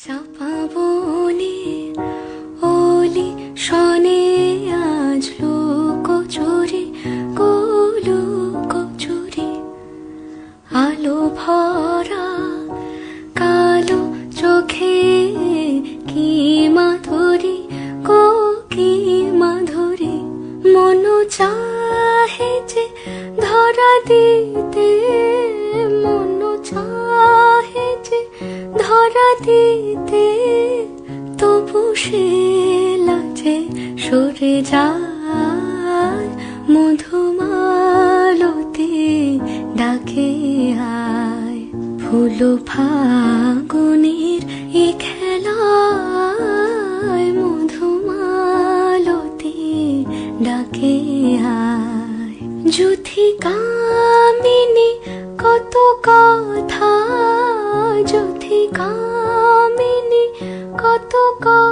চাপা বনে ওলি শনে আজ লুকোচুরি লুকোচুরি আলো ভরা কালো চোখে কি মাধুরী কি মাধুরী মন চাহে যে ধরা দিতে মন চাহে যে ধরা দিতে তবু সে লাজে সরে যায় মধুমালতি ডাকে আয় ফুল ফাগুনের এ খেলায় মধুমালতি ডাকে আয় যুথি কামিনী কত কথা যুথি কামিনী কত কথা